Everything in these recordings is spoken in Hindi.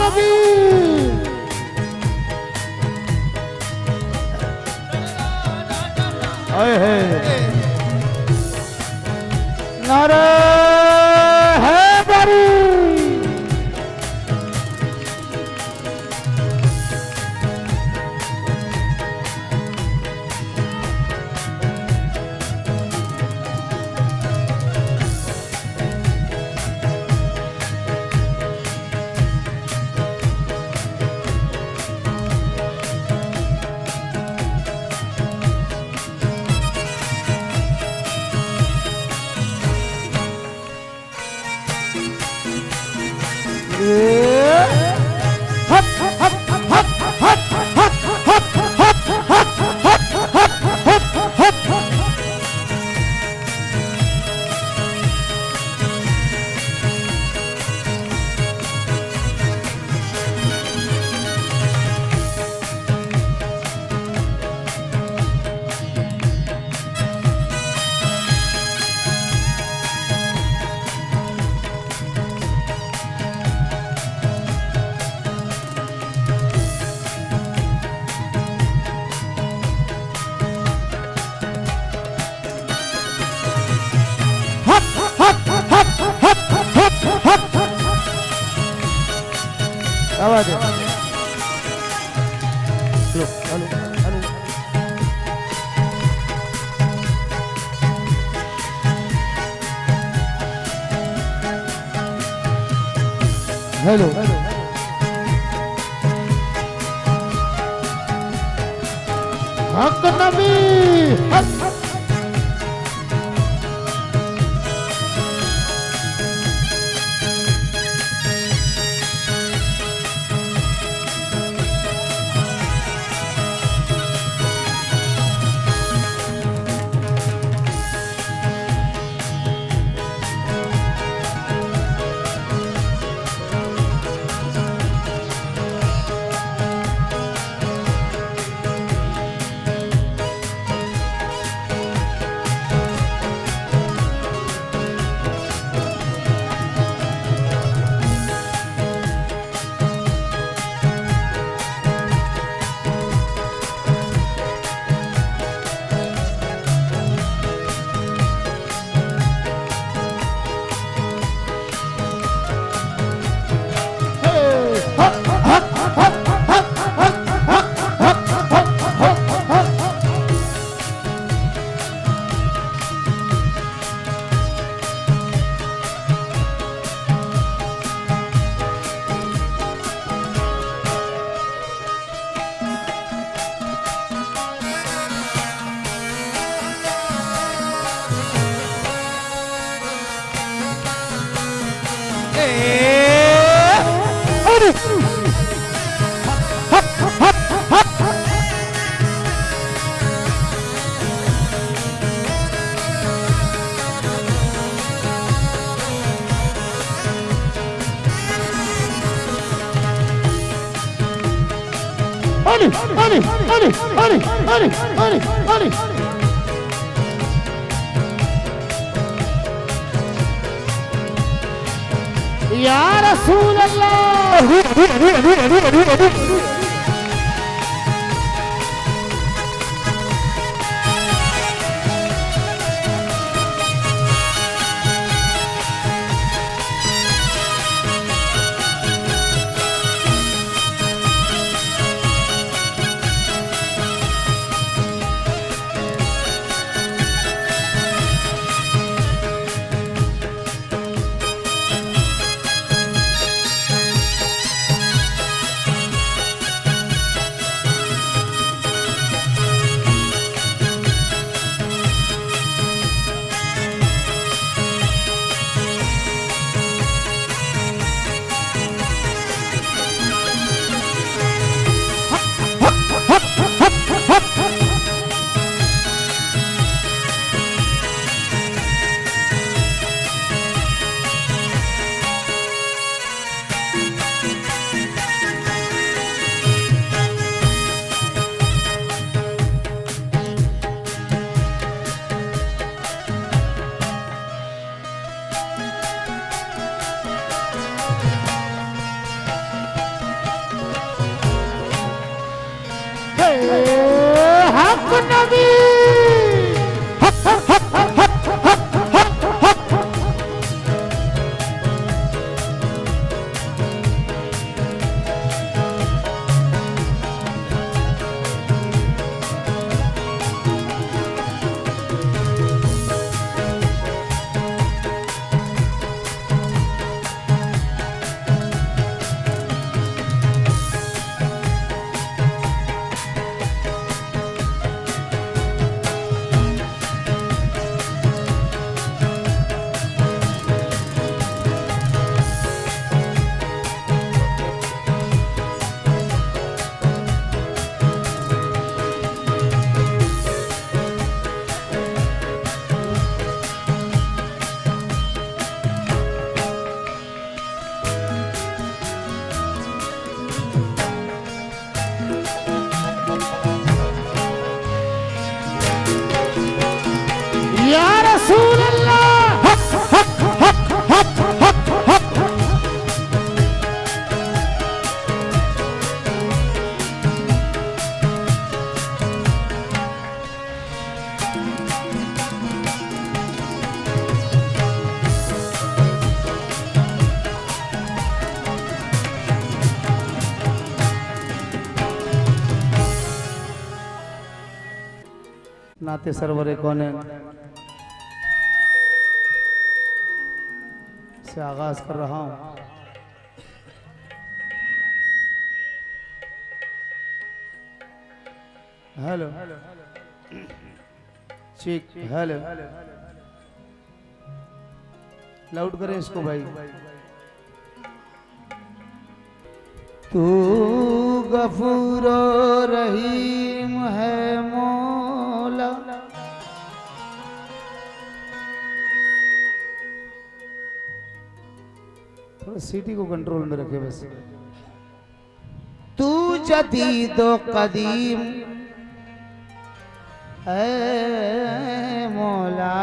नबी नारे हैदरी आवाज हेलो हेलो हेलो हक नबी अरे या रसूल अल्लाह नाते सरवरे कौने से आगाज कर रहा हूं। हेलो चीक, हेलो लाउड करें इसको भाई। तू गफूर रहीम है मौला, थोड़ा सीटी को कंट्रोल में रखे बस। तू जदीदो कदीम है मौला,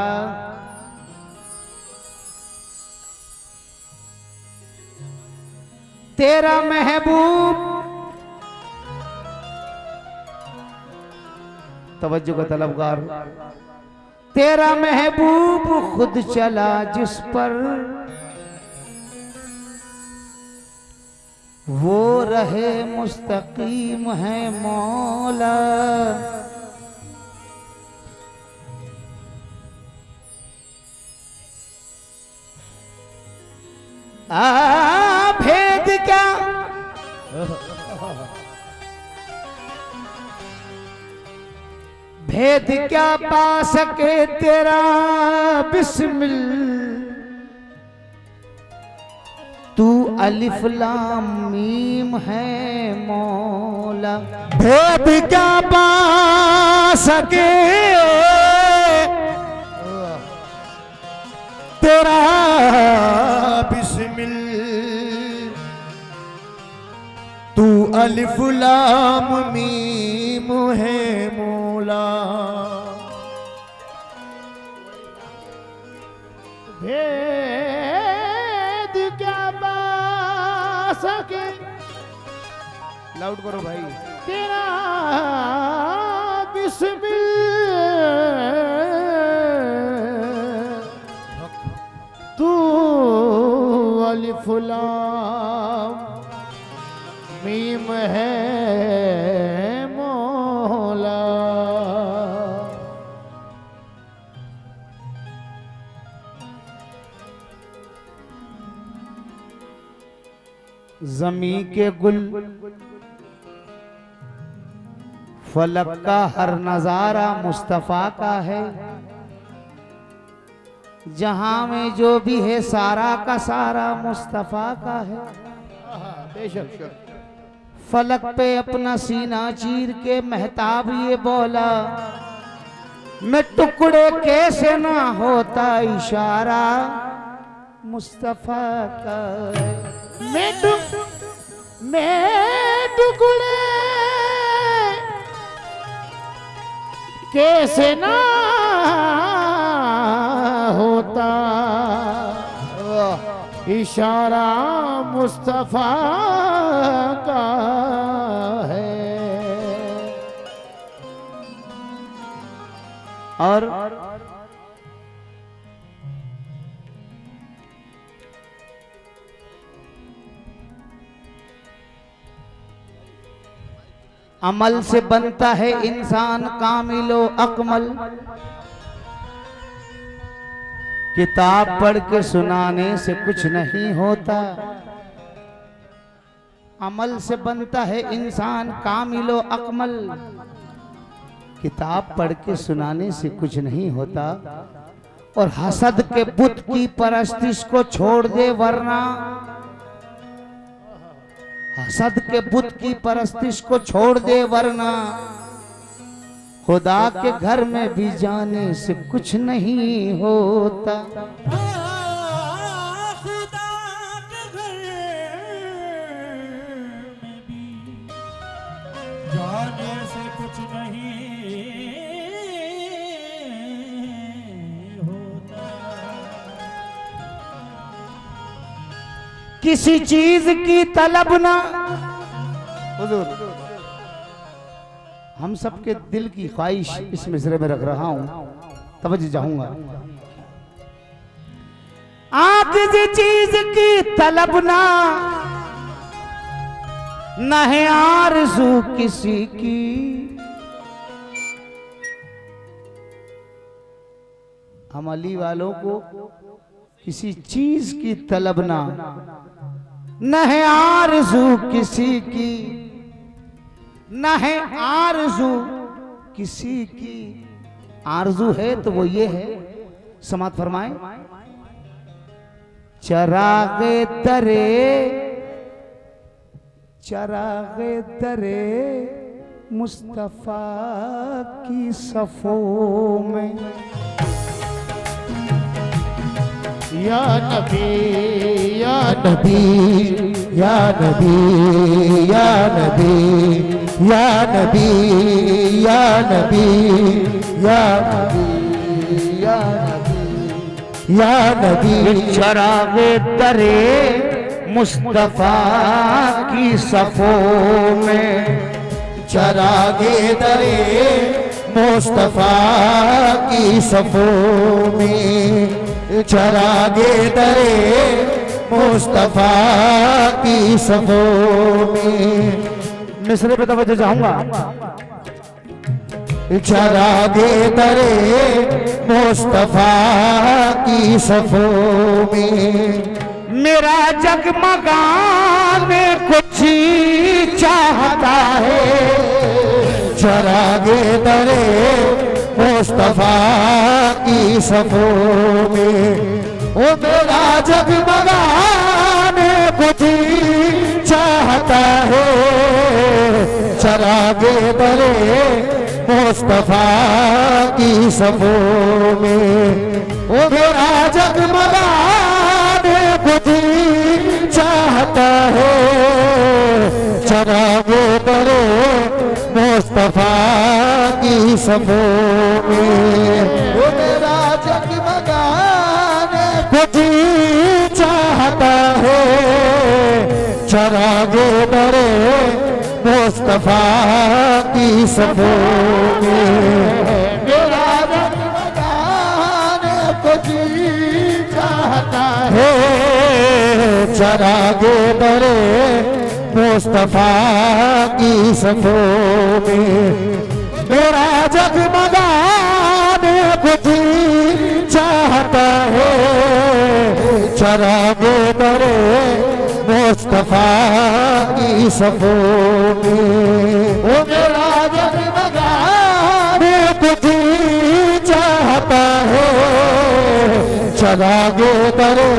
तेरा महबूब, तवज्जो का तलबगार, तेरा महबूब खुद चला जिस पर, वो रहे मुस्तकीम है मौला। भेद क्या भेद क्या पा सके तेरा बिस्मिल, तू अलिफ लाम मीम है मौला। भेद क्या पा सके तेरा बिस्मिल, तू अलिफ लाम मीम है मौला। भेद क्या पा सके, लाउड करो भाई, तेरा बिस्मिल, तू अलिफ लाम मीम है मौला। ज़मी के गुल फलक का हर नजारा मुस्तफा का है, जहां में जो भी है सारा का सारा मुस्तफा का है। बेशक फलक पे अपना सीना चीर के महताब ये बोला, मैं टुकड़े कैसे ना होता इशारा मुस्तफा का है। मैं टुकड़े कैसे ना होता इशारा मुस्तफा का है। और अमल से बनता है इंसान कामिलो अकमल, किताब पढ़ के सुनाने से कुछ नहीं होता। अमल से बनता है इंसान कामिलो अकमल, किताब पढ़ के सुनाने से कुछ नहीं होता। और हसद के बुत की परस्तिश को छोड़ दे वरना, हसद के बुत की परस्तिश को छोड़ दे वरना, खुदा के घर में भी जाने से कुछ नहीं होता। खुदा के घर में भी जाने से कुछ नहीं होता। किसी चीज की तलब ना, हुजूर हम सबके दिल की ख्वाहिश इस मिसरे में रख रहा हूं, तवज्जो चाहूंगा। आप किसी चीज की तलब ना, न है आरज़ू किसी की, हम अली वालों को किसी चीज की तलब ना, न है आरज़ू किसी की, न है आरज़ू किसी की। आरज़ू है तो वो ये है, समात फरमाएं। चरागे दरे, चरागे दरे मुस्तफा की सफों में। या नबी या नबी या नबी या नबी या नबी या नबी या नबी या नबी या नबी। चरागे दरे मुस्तफा की सफों में, चरागे दरे मुस्तफा की सफों में, चरागे दरे मुस्तफा की सफों में। मिसरे पे तवज्जो चाहूंगा। चरागे दरे मुस्तफा की सफों में, मेरा जगमगाने कुछ चाहता है। चरागे दरे मुस्तफा की सफों में, ओ मेरा जगमगाने कुछ चाहता है। चरागे दरे मुस्तफा की सफों में, ओ मेरा जगमगाने कुछ चाहता है। चरागे दरे मुस्तफा की सफों में, वो मेरा जगमगाने कुछ चाहता है। चरागे दरे मुस्तफा की सफों में, मेरा जगमगाने कुछ चाहता है। चरागे दरे मुस्तफा की सफों में, मेरा जगमगाने कुछ चाहता है। चरागे दरे मुस्तफा की सफों में, ओ मेरा जगमगाने कुछ चाहता है। चरागे दरे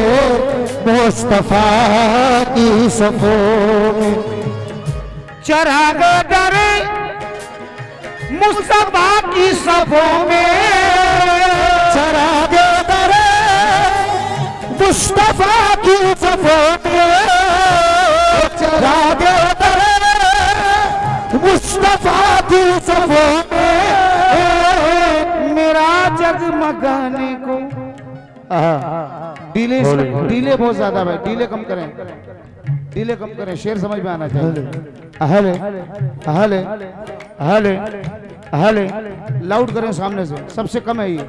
मुस्तफा की सफों में, चरागे दरे मुस्तफा की सफों में, चरागे दरे मुस्तफा की सफों में, चरागे दरे मुस्तफा की सफों में, मेरा जगमगाने को। डीले बहुत ज्यादा भाई, डीले कम करें, डीले कम करें, शेर समझ में आना चाहिए। हले हले हले हले लाउड करें सामने से, सबसे कम है ये।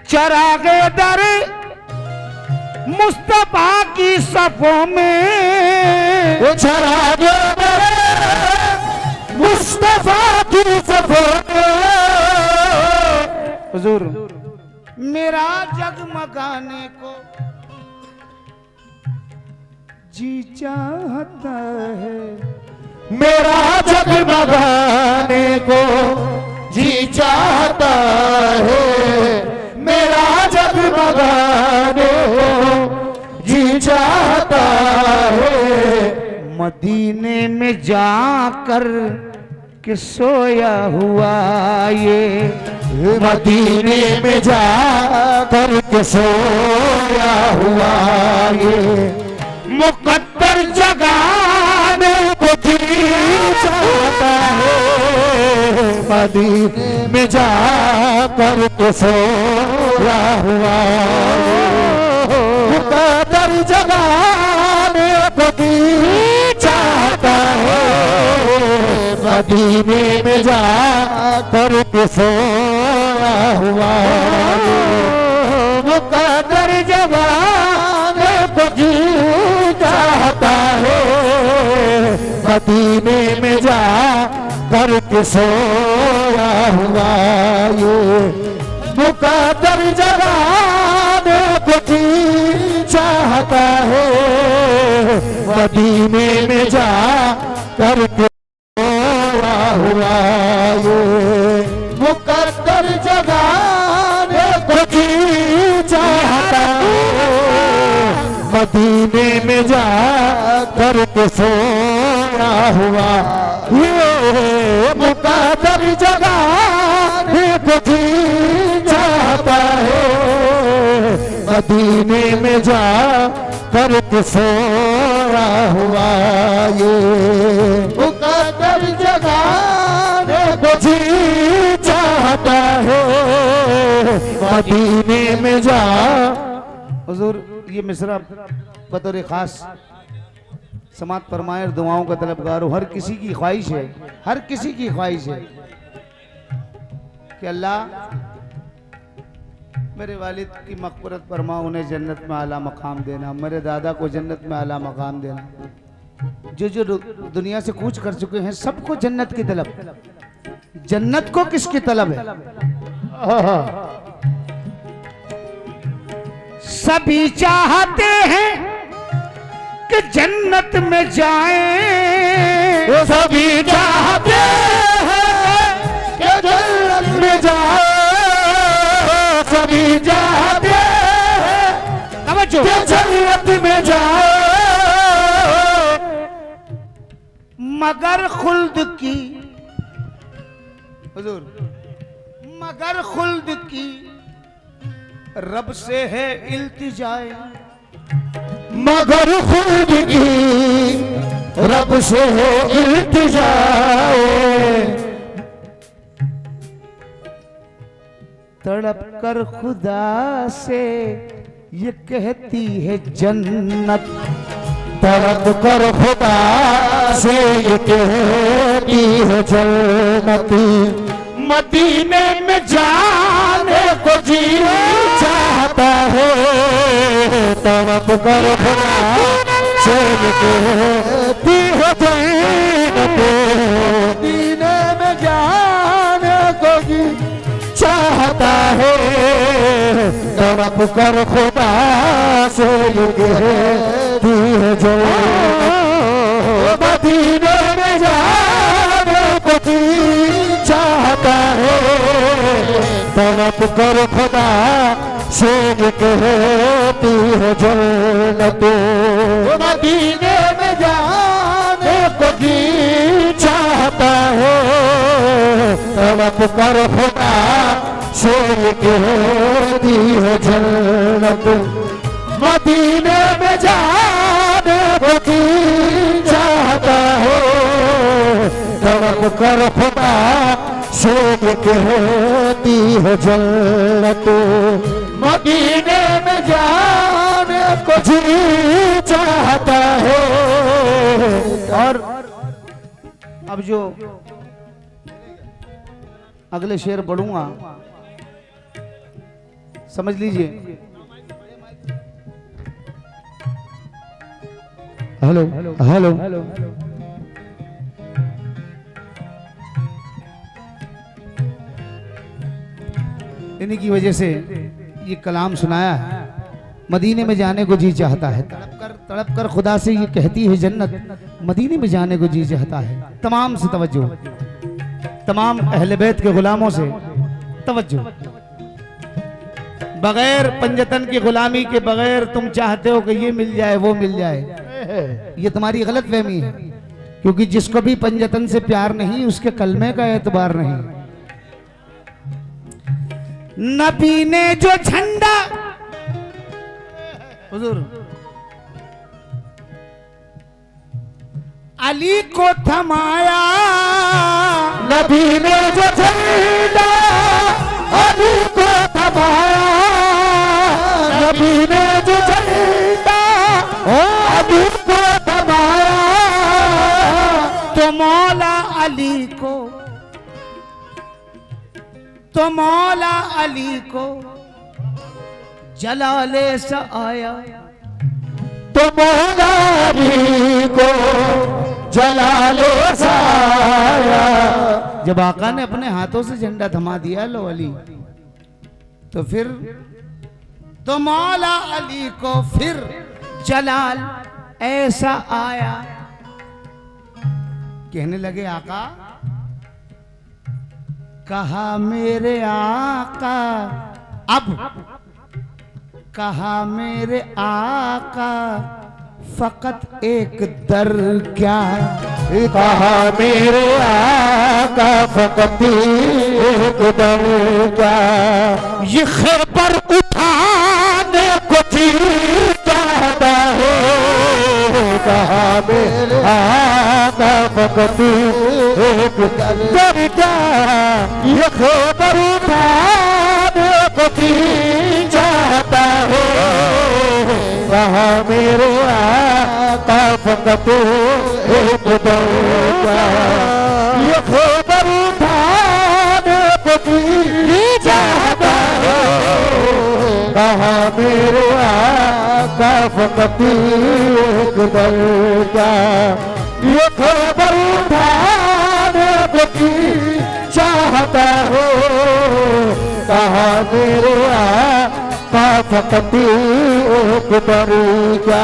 चरागे दरे मुस्तफा की सफों में, वो चरागे दरे मुस्तफा की सफों में, हुजूर मेरा जगमगाने को जी चाहता है। मेरा जगमगाने को जी चाहता है। मेरा जगमगाने को जी चाहता है। मदीने में जाकर के सोया हुआ ये, मदीने में जाकर के सोया हुआ ये, मुकद्दर जगाने को जी चाहता है। मदीने में जाकर के सोया हुआ मुकद्दर जगाने को जी चाहता है। मदीने में जाकर के सोया हुआ मुकद्दर जगाने को जी चाहता है। मदीने में जाकर के सोया हुआ ये जगाने को जी चाहता है, मदीने में जा करके हुआ ये मुकद्दर जगाने को जी चाहता है, मदीने में जा करके सोया हुआ ये मुकद्दर जगाने को जी चाहता है, मदीने में जा करके सोया हुआ ये मुकद्दर जगाने को जी चाहता है, मदीने में जा। हुजूर ये मिसरा बतौर खास समात फरमाए, दुआओं का तलबगार हूँ। हर किसी की ख्वाहिश है, हर किसी की ख्वाहिश है कि अल्लाह मेरे वालिद की मग़फ़िरत फरमा, उन्हें जन्नत में आला मकाम देना, मेरे दादा को जन्नत में आला मकाम देना। जो जो दुनिया से कूच कर चुके हैं सबको जन्नत की तलब। जन्नत को किसकी तलब है? सभी चाहते हैं कि जन्नत में जाएं, सभी चाहते हैं कि जन्नत में जाए, सभी चाहते हैं कि जन्नत में जाए, मगर खुल्द की, हुजूर मगर खुल्द की रब से है इल्तिजाए, मगर खुद की रब से है इल्तिजाए, तड़प कर खुदा से ये कहती है जन्नत, तड़प कर खुदा से ये कहती है जन्नत, मदीने में जाने को जी चाहता है, तड़प कर खुदा से ये कहती है जन्नत, मदीने में जाने को जी चाहता है, तड़प कर खुदा से ये कहती है जन्नत, मदीने में जाने को जी चाहता है, तड़प कर खुदा से ये कहती है जन्नत, मदीने में जाने को जी चाहता है, तड़प कर खुदा से ये कहती है जन्नत, मदीने में जाने को जी चाहता है, तड़प कर खुदा से ये कहती है जन्नत, मदीने में जाने को जी चाहता है। और अब जो अगले शेर पढ़ूंगा समझ लीजिए। हेलो हेलो इन्हीं की वजह से ये कलाम सुनाया है। मदीने में जाने को जी चाहता है, तड़प कर खुदा से ये कहती है जन्नत, मदीने में जाने को जी चाहता है। तमाम से तवज्जो, तमाम अहले बैत के गुलामों से तवज्जो। बगैर पंजतन की गुलामी के बगैर तुम चाहते हो कि ये मिल जाए वो मिल जाए, ये तुम्हारी गलत फहमी है। क्योंकि जिसको भी पंजतन से प्यार नहीं उसके कलमे का एतबार नहीं। नबी ने जो झंडा, हुजूर अली को थमाया, नबी ने जो झंडा अली को थमाया, नबी ने जो झंडा अली को थमाया, तो मौला अली को, तो मौला अली को जलाले सा आया, तो मौला अली को जलाले सा आया। जब आका ने अपने हाथों से झंडा थमा दिया लो अली, तो तो फिर तो मौला अली को फिर जलाल ऐसा आया, कहने लगे आका, कहा मेरे आका, अब कहा मेरे आका फकत एक दर क्या, कहा मेरे आका फकत एक दर क्या, ये खैबर उठाने को जी चाहता है, कहा मेरे आका फकत एक दर क्या, ये खैबर उठाने को जी चाहता है, कहा मेरे आका फकत एक दर क्या, ये खैबर उठाने को जी चाहता है, कहा मेरे आका फकत एक दर क्या, ये खैबर उठाने को जी चाहता है, कहा मेरे आका फकत एक दर क्या,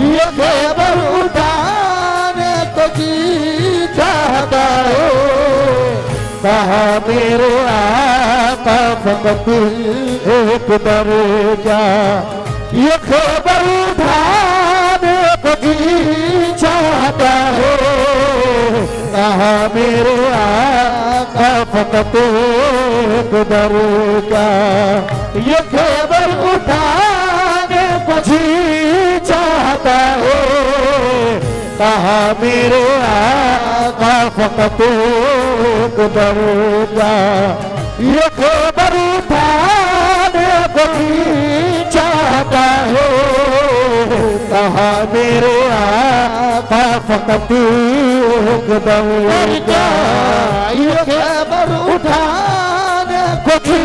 ये खैबर उठाने को जी चाहता है, कहा मेरे आका फकत एक दर क्या, ये खैबर उठाने को जी चाहता है, कहा मेरे आका फकत एक दर क्या, ये खैबर उठाने को जी चाहता है, कहा मेरे आका फकत एक दर क्या, ये खैबर उठाने को जी चाहता है, कहा मेरे आका फकत एक दर क्या, ये खैबर उठाने को जी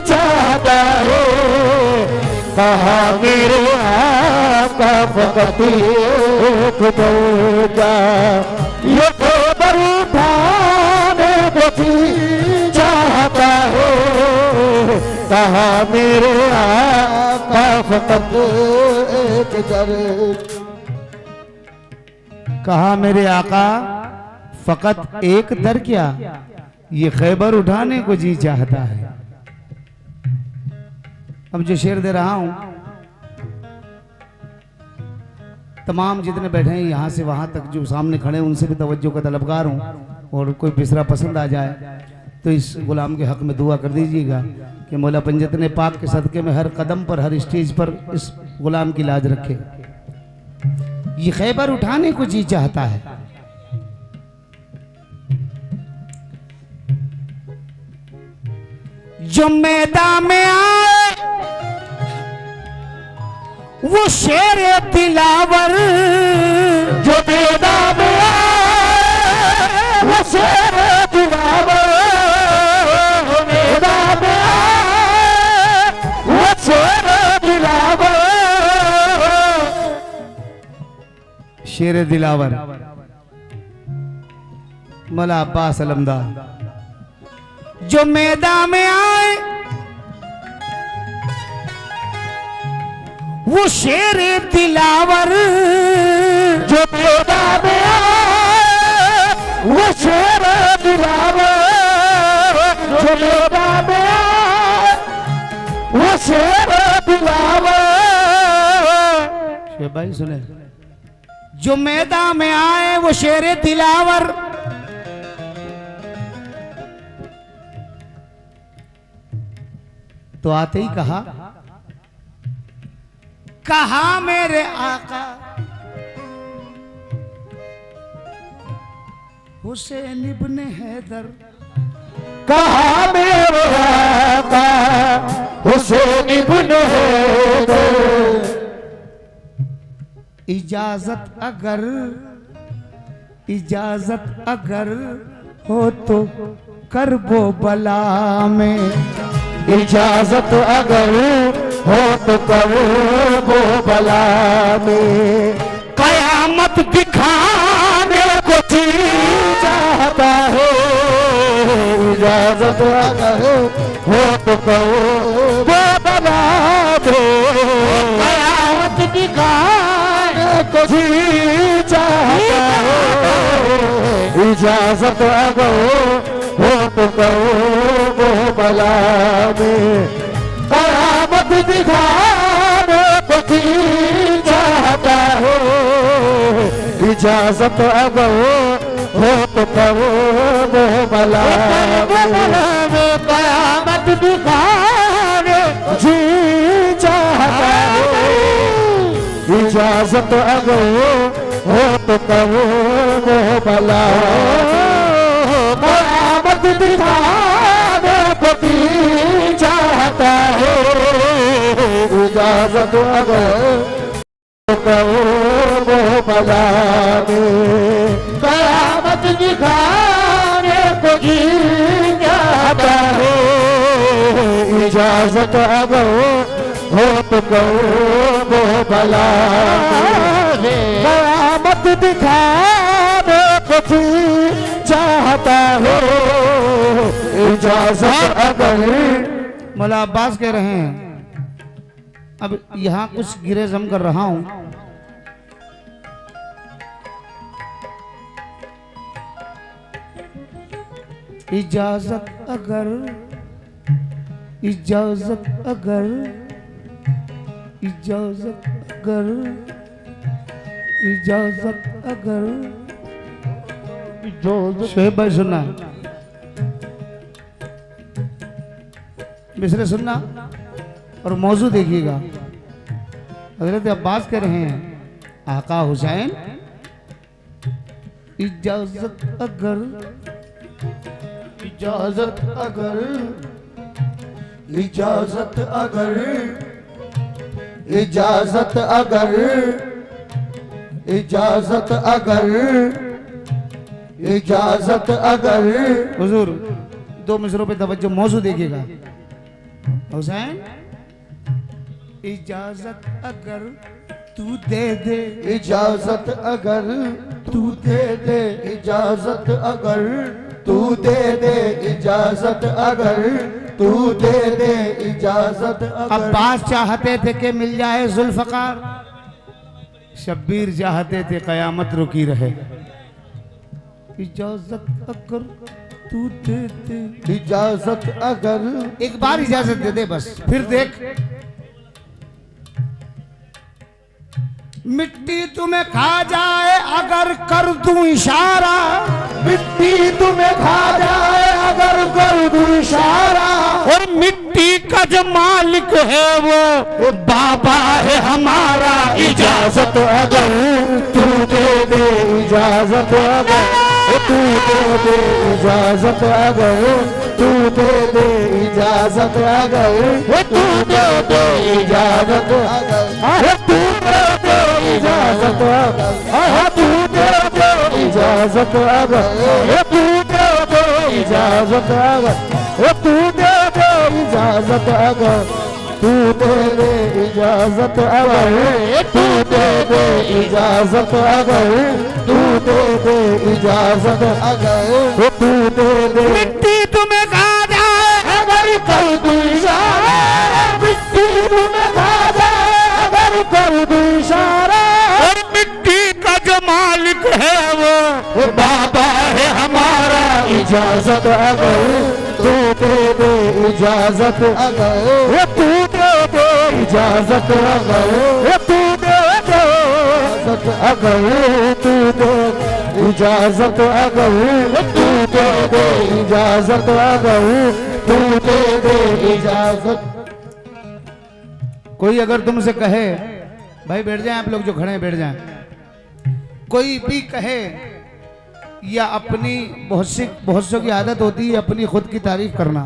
चाहता है, कहा मेरे आका फकत एक दर क्या, ये खैबर उठाने को जी चाहता है, कहा मेरे आका फकत एक दर, कहा मेरे आका फकत एक दर क्या, ये खैबर उठाने को जी चाहता है। अब जो शेर दे रहा हूं, तमाम जितने बैठे हैं यहाँ से वहां तक जो सामने खड़े हैं उनसे भी तवज्जो का तलबगार हूं, और कोई बिसरा पसंद आ जाए तो इस गुलाम के हक में दुआ कर दीजिएगा कि मौला पंजतने पाक के सदके में हर कदम पर हर स्टेज पर इस गुलाम की लाज रखे। ये खैबर उठाने को जी चाहता है, जो मैदान में आए वो शेर दिलावर, जो मैदान में आए वो शेर दिलावर, मैदान में आए वो शेर दिलावर, शेर दिलावर मौला अब्बास अलमदार, जो मैदान में आए वो शेर दिलावर, जो मैदान में आए वो शेर दिलावर, जो मैदान में आए वो शेर दिलावर, शेर भाई सुने, जो मैदान में आए वो शेर दिलावर, तो आते ही कहा, कहा मेरे आका हुसैन इब्ने हैदर, कहा मेरे आका हुसैन इब्ने हैदर, इजाजत अगर हो तो करबो बला में, इजाजत अगर हो तो करबो बला में, कयामत दिखाने को जी चाहता है, इजाजत अगर हो तो कहो वो बना दे कयामत दिखाने को जी चाहता है इजाजत अगर हो तो कहो वो बला में कयामत दिखाने को जी चाहता है इजाजत अगर हो तो कहो वो बला में कयामत दिखाने जी चाहता है इजाजत अगर हो तो कहो वो बला कयामत दिखाने को भी चाहता है इजाजत अगर हो तो कहो वो बला कयामत दिखाने को भी चाहता है इजाजत अगर हो तो कहो वो बला कयामत दिखाने को भी चाहता है इजाजत अगर मौला अब्बास कह रहे हैं अब यहाँ कुछ गिरे जम कर रहा हूं इजाजत अगर इजाजत अगर इजाजत अगर इजाजत अगर शोएब भाई सुनना मिसरे सुनना और मौजू देखिएगा हजरत अब्बास कह रहे हैं आका हुसैन इजाजत अगर इजाजत अगर इजाजत अगर इजाजत अगर इजाजत अगर इजाजत अगर हुजूर दो मिसरों पे तवज्जो मौजू देखिएगा हुसैन इजाजत अगर तू दे दे इजाजत अगर तू दे दे इजाजत अगर तू दे दे इजाजत अगर तू दे दे इजाजत अगर अब्बास चाहते थे कि मिल जाए जुल्फकार शब्बीर चाहते थे कयामत रुकी रहे इजाजत अगर तू दे दे इजाजत अगर एक बार इजाजत दे दे बस फिर देख मिट्टी तुम्हें खा जाए अगर कर दूं इशारा मिट्टी तुम्हें खा जाए अगर कर दूं इशारा और मिट्टी का जो मालिक है वो बाबा है हमारा इजाजत अगर तू दे दे इजाजत अगर तू दे दे इजाजत अगर तू दे दे इजाजत अगर तू दे दे इजाजत अगर तू दे दे इजाजत अगर तू दे दे इजाजत अगर तू दे दे इजाजत अगर तू दे दे इजाजत अगर तू दे दे इजाजत अगर तू दे दे इजाजत अगर तू दे दे इजाजत अगर तू दे दे मिट्टी तुम्हें खा जाए अगर कर दूं इशारा मिट्टी तुम्हें खा जाए अगर कर दूं इशारा और मिट्टी का जो मालिक है वो बाबा है हमारा इजाजत अगर तू दे दे इजाजत अगर तू दे दे इजाजत अगर तू दे दे इजाजत अगर तू दे इजाजत अगर तू दे दे इजाजत अगर तू दे दे इजाजत कोई अगर तुमसे कहे भाई बैठ जाएं आप लोग जो खड़े हैं बैठ जाएं कोई भी कहे या अपनी बहुत सौ की आदत होती है अपनी खुद की तारीफ करना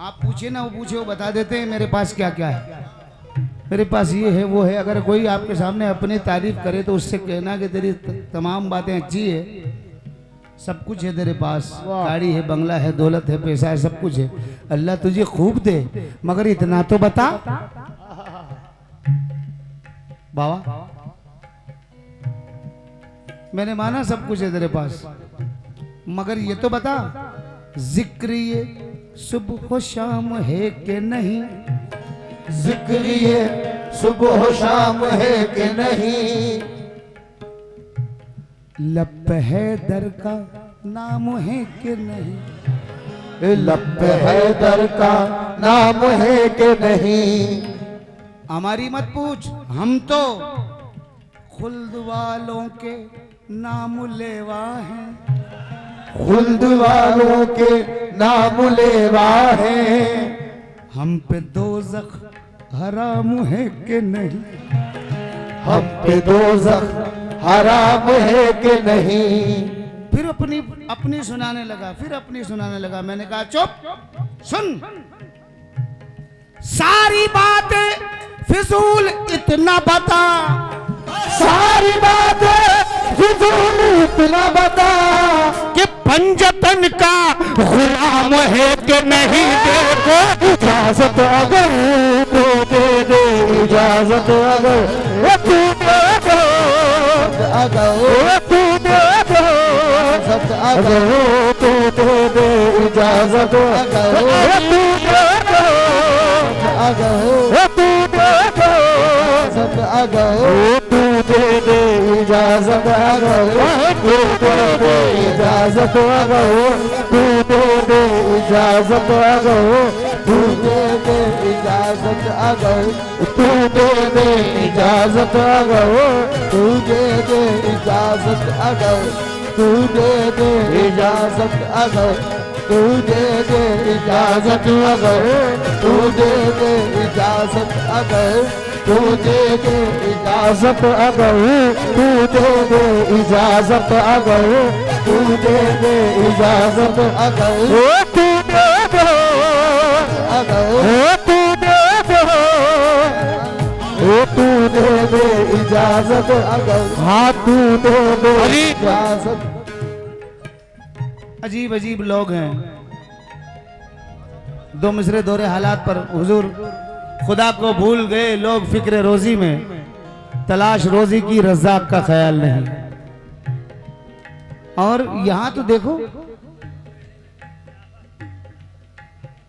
आप पूछे ना वो पूछे वो बता देते हैं मेरे पास क्या क्या है मेरे पास ये है वो है अगर कोई आपके सामने अपनी तारीफ करे तो उससे कहना कि तेरी तमाम बातें अच्छी है सब कुछ है तेरे पास गाड़ी है बंगला है दौलत है पैसा है सब कुछ है अल्लाह तुझे खूब दे मगर इतना तो बता बाबा मैंने माना सब कुछ है तेरे पास मगर ये तो बता जिक्र ये सुबह शाम है कि नहीं, जिक्र ये सुबह शाम है कि नहीं, लब है दर का नाम है कि नहीं, लब है दर का नाम है कि नहीं। हमारी मत पूछ, हम तो खुल्द वालों के नाम लेवा हैं, खुल्द वालों के नाम लेवा है। हम पे दोज़ख हराम है कि नहीं, हम पे दोज़ख हराम है कि नहीं। फिर अपनी सुनाने लगा, फिर अपनी सुनाने लगा। मैंने कहा चुप, सुन, सारी बातें फिजूल इतना बता, सारी बातें फिजूल इतना बता कि पंजतन का गुलाम है कि नहीं। देखो इजाजत अगर तू दे दे, इजाजत अगर तू दे दो, अगर तू दे दो, अगर तू दे दे इजाजत, अगर तू दे दो, अगर तू दे दो, अगर तू दे दे इजाजत, अगर तू दे दे इजाजत, अगर तू दे दे इजाजत, अगर तू दे दे इजाजत, अगर तू दे दे इजाजत, अगर तू दे दे इजाजत, अगर तू दे दे इजाजत, अगर तू दे दे इजाजत, अगर तू दे दे इजाजत, अगर तू दे दे इजाजत, अगर तू दे दे इजाजत, अगर तू दे दे इजाजत, अगर तू दे दो, अगर तू दे दो, तू दे दे इजाजत, अगर हाँ तू दे दे इजाजत। अजीब अजीब लोग हैं, दो मिसरे दोरे हालात पर हुजूर खुदा को भूल गए लोग, फिक्र रोजी में तलाश रोजी की, रज़ाक का ख्याल नहीं। और यहां तो देखो,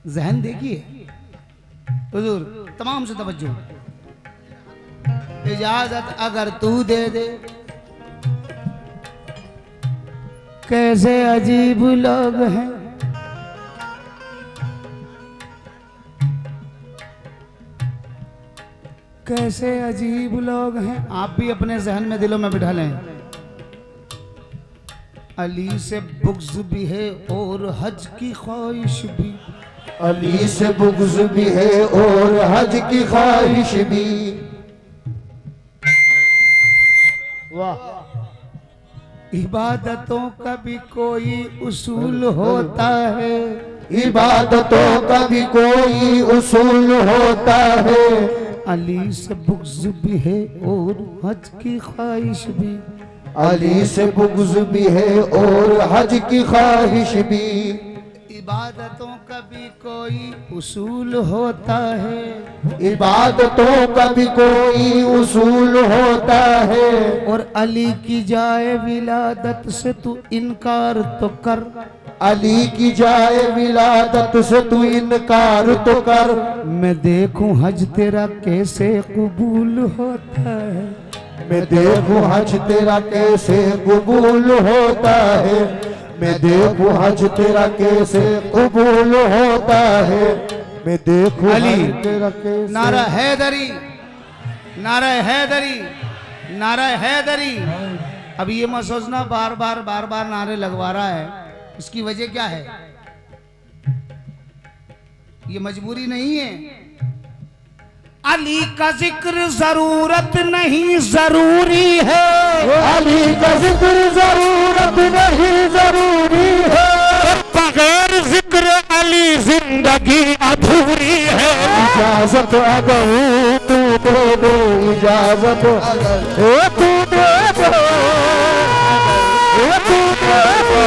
जहन देखिए हुजूर, तमाम से तवज्जो। इजाजत अगर तू दे दे, कैसे अजीब लोग हैं, कैसे अजीब लोग हैं। आप भी अपने जहन में दिलों में बिठा लें। अली से बुग़्ज़ भी है और हज की ख्वाहिश भी, अली से बुग़्ज़ भी है और हज की ख्वाहिश भी। वाह। इबादतों का भी कोई उसूल होता है, इबादतों का भी कोई उसूल होता है। अली से बुग़्ज़ भी है और हज की ख्वाहिश भी, अली से बुग़्ज़ भी है और हज की ख्वाहिश भी। इबादतों का भी कोई उसूल होता है, इबादतों का भी कोई उसूल होता है। और अली की जाए विलादत से तू इनकार तो कर, अली की जाए विलादत से तू इनकार तो कर। मैं देखूं हज तेरा कैसे कबूल होता है, मैं देखूं हज तेरा कैसे कबूल होता है। मैं देखूं हज तेरा कैसे कबूल होता है। मैं देखूं अली, हज तेरा कैसे। नारा हैदरी, नारा हैदरी, नारा हैदरी। अब ये मत सोचना बार बार नारे लगवा रहा है, इसकी वजह क्या है? ये मजबूरी नहीं है। अली का जिक्र जरूरत नहीं जरूरी है, अली का जिक्र जरूरत नहीं जरूरी है। बगैर जिक्र अली जिंदगी अधूरी है। इजाजत अगर तू दे दे, इजाजत अगर तू दे दो, तू दे दो,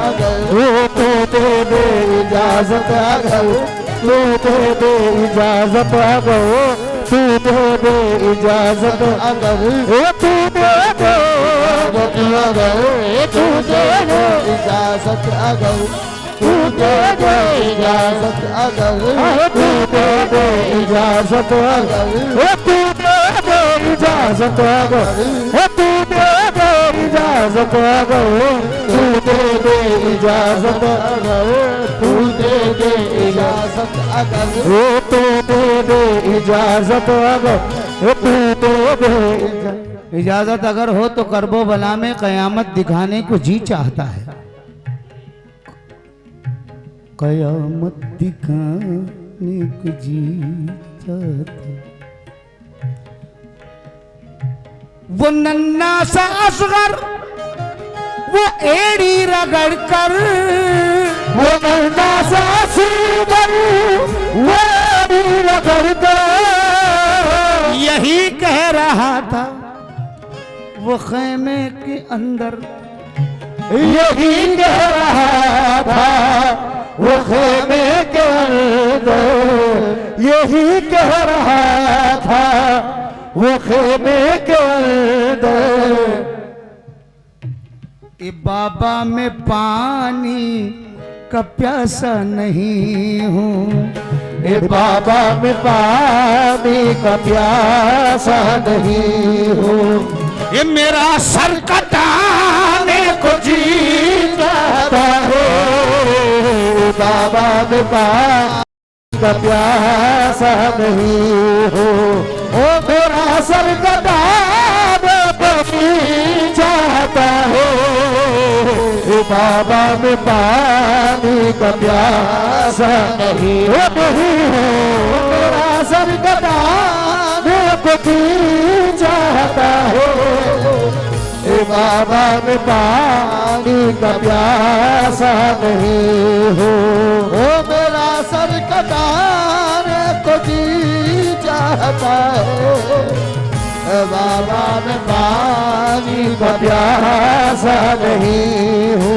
अगर तू दे दे इजाजत, अगर तू दे दे इजाजत, अगर तू दे दे इजाजत, अगर तू दे दो, अगर तू दे दे इजाजत, अगर दे दे इजाजत अगर तू दे दे इजाजत अगर तू दे दे इजाजत अगर तू दे दे इजाजत अगर तू दे दे इजाजत अगर तू दे दे इजाजत अगर तू दे दे इजाजत अगर तू दे दे इजाजत अगर हो तो करबो बला में कयामत दिखाने को जी चाहता है। कयामत दिखाने को जी चाहता है। वो नन्ना सा असगर वो एड़ी रगड़ कर वो नन्ना सा असगर वो एड़ी रगड़ कर यही कह रहा था वो खेमे के अंदर यही कह रहा था वो खेमे के अंदर यही कह रहा था वो खेमे के अंदर ए बाबा में पानी का प्यासा नहीं हूँ ए बाबा में पानी का प्यासा नहीं हूँ ये मेरा सर कटाने को जी जाता है बाबा में पानी का प्यासा नहीं हो ओ मेरा सर कटाने को जी जाता है बाबा में पानी का प्यासा नहीं हो मेरा सर कटाने को जी चाहता है बाबा में पानी का प्यासा नहीं हो ओ मेरा सर कटाने को जी चाहता है बाबा में पानी का प्यासा नहीं हो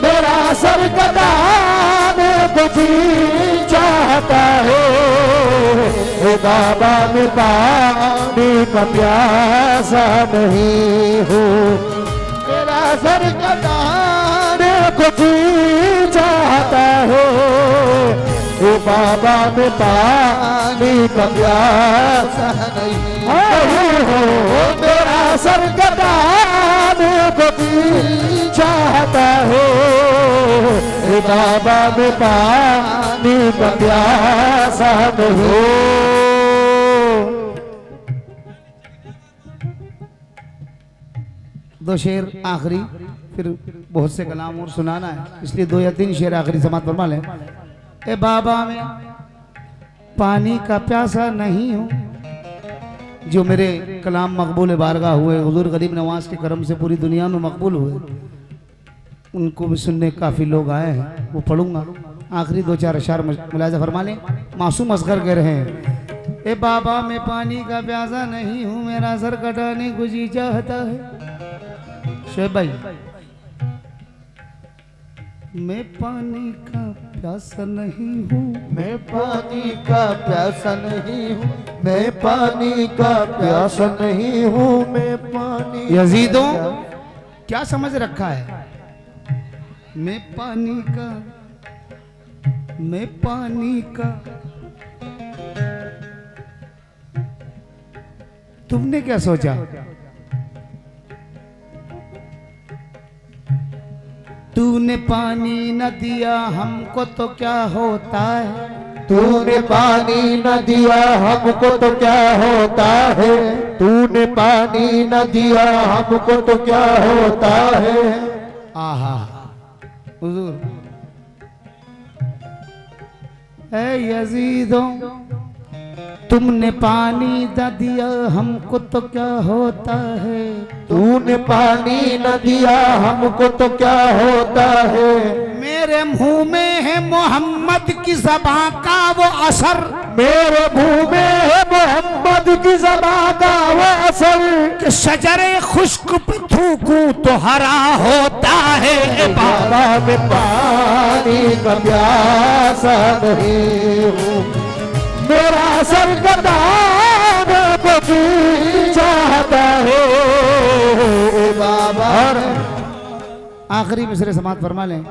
मेरा सर कटाने को जी चाहता है बाबा में पानी का प्यासा नहीं हो मेरा सर कटाने को जी चाहता है बाबा में पानी का प्यासा नहीं हो मेरा सर कटाने को जी चाहता है बाबा में पानी का प्यासा नहीं हो। दो शेर आखिरी फिर बहुत से कलाम और सुनाना है इसलिए 2 या 3 शेर आखिरी समात फरमा लें। ए बाबा में पानी का प्यासा नहीं हूँ जो मेरे कलाम मकबूल बारगाह हुए हुजूर गरीब नवाज के करम से पूरी दुनिया में मकबूल हुए उनको भी सुनने काफ़ी लोग आए हैं वो पढ़ूंगा। आखिरी 2-4 अशार मुलाजा फरमा लें। मासूम असगर कह रहे हैं ए बाबा में पानी का प्यासा नहीं हूँ मेरा सर कटाने को जी चाहता है। शेख भाई मैं पानी का प्यासा नहीं हूँ मैं पानी का प्यासा नहीं हूँ मैं पानी का प्यासा नहीं हूँ मैं पानी यजीदों क्या समझ रखा है मैं पानी का तुमने क्या सोचा तूने पानी न दिया हमको तो क्या होता है तूने पानी न दिया हमको तो क्या होता है तूने पानी न दिया हमको तो क्या होता है। आहा हुजूर ऐ यजीदों तुमने पानी न दिया हमको तो क्या होता है तूने पानी न दिया हमको तो क्या होता है। मेरे मुंह में है मोहम्मद की ज़बां का वो असर मेरे मुंह में है मोहम्मद की ज़बां का वो असर कि शजरे खुश्क पे थूकूं तो हरा होता है। बाबा में पानी का प्यासा नहीं हूँ मेरा सर कटाने को जी चाहता है बाबा। आखिरी मिसरे समात फरमा लें।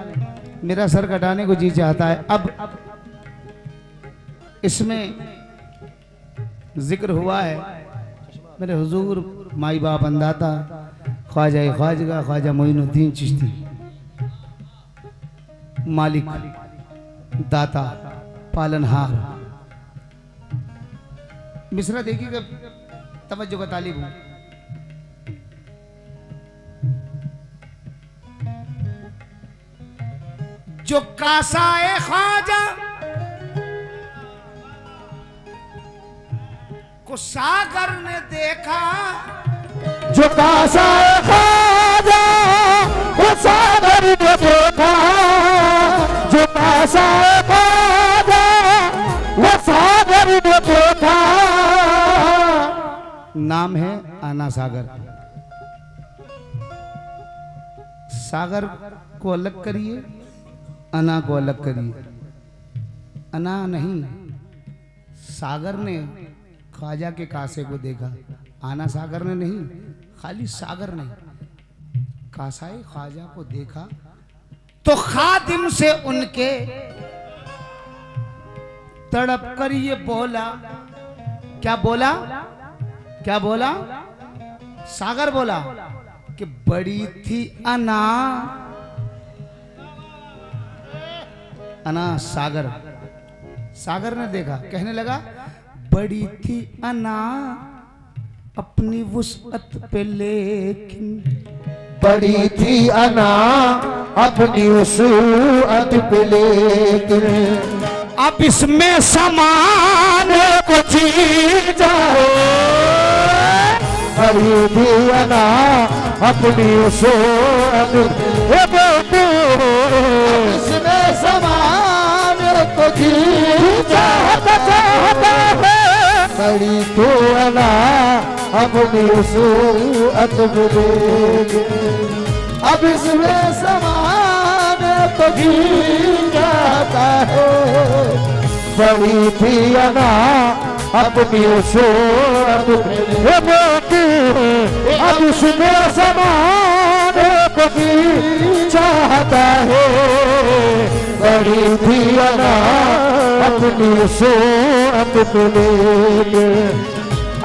मेरा सर कटाने को जी चाहता है। अब इसमें जिक्र हुआ है मेरे हुजूर माई बाप अंदाता ख्वाजा ख्वाजगा ख्वाजा मोइनुद्दीन चिश्ती, मालिक दाता पालनहार। मिसरा देखिएगा, तवज्जो का तालिब हूं। जो कासाए ख्वाजा को सागर ने देखा, जो कासा ख्वाजा वो सागर ने देखा, जो कासा ख्वाजा वो सागर ने देखा। नाम है आना सागर। सागर को अलग करिए, अना को अलग करिए। अना नहीं, सागर ने ख्वाजा के कासे को देखा, आना सागर ने नहीं, खाली सागर ने कासाए ख्वाजा को देखा तो खादिम से उनके तड़प कर ये बोला। क्या बोला? क्या बोला? सागर बोला कि बड़ी थी अना। अना सागर, सागर ने देखा, कहने लगा बड़ी थी अना अपनी वुसअत पे, लेकिन बड़ी थी अना अपनी वसूअत पे, लेकिन अब इसमें समान कुछ जाओ। बड़ी थी अना अपनी वसूअत पे, इसमें समान कुछ चाहता है। बड़ी तो अना अपनी वसूअत पे, अब इसमें समान तो जाता है। बड़ी थी अना अपनी वसूअत पे, अब इसमें समान को चाहता है। बड़ी थी अना अपनी वसूअत पे,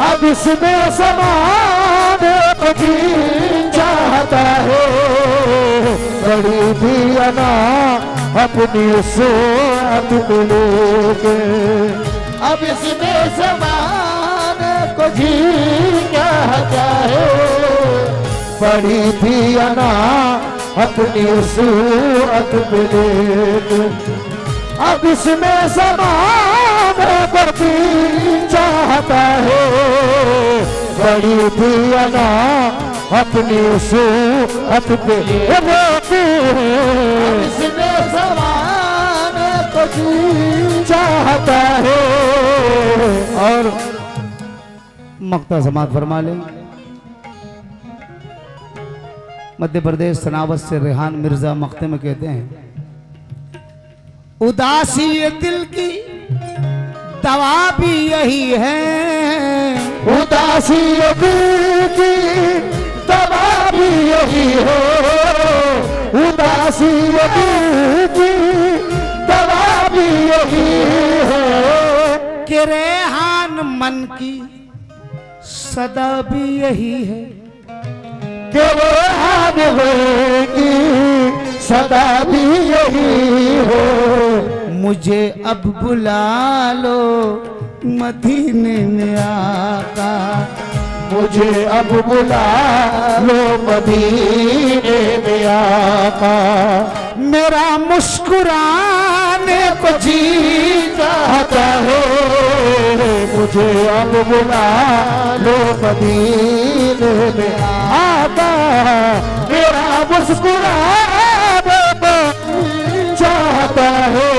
अब इसमें समान को चाहता है। बड़ी थी अना अपनी वसूअत पे, अब इसमें समान को चाहता है। बड़ी थी अना अपनी वसूअत पे, अब इसमें समान को चाहता है। बड़ी थी अना अपनी वसूअत पे, अब इसमें समान को चाहता है। और मक्ता समात फरमा ले। मध्य प्रदेश सनावत से रेहान मिर्जा मक्ते में कहते हैं, उदासी ये दिल की दवा भी यही है। उदासी ये दिल की दवा भी यही है। उदासी ये दिल की दवा भी यही है। कि रेहान मन की सदा भी यही है। कि रेहान की सदा भी यही है। मुझे अब बुला लो मदीने में आका, मुझे अब बुला लो मदीने में आका। मेरा मुस्कुराने को जी चाहता है। मुझे अब बुला लो मदीने में आका। मेरा मुस्कुराने को चाहता है।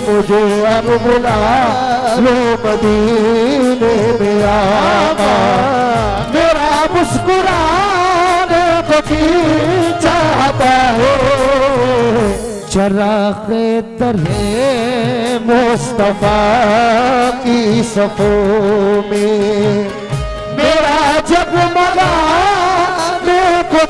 मुझे अब बुला लो मदीने में आका। मेरा मुस्कुराने को चाहता है। चराग़े तरहे मुस्तफा की सफ़ों में मेरा जगमगाने को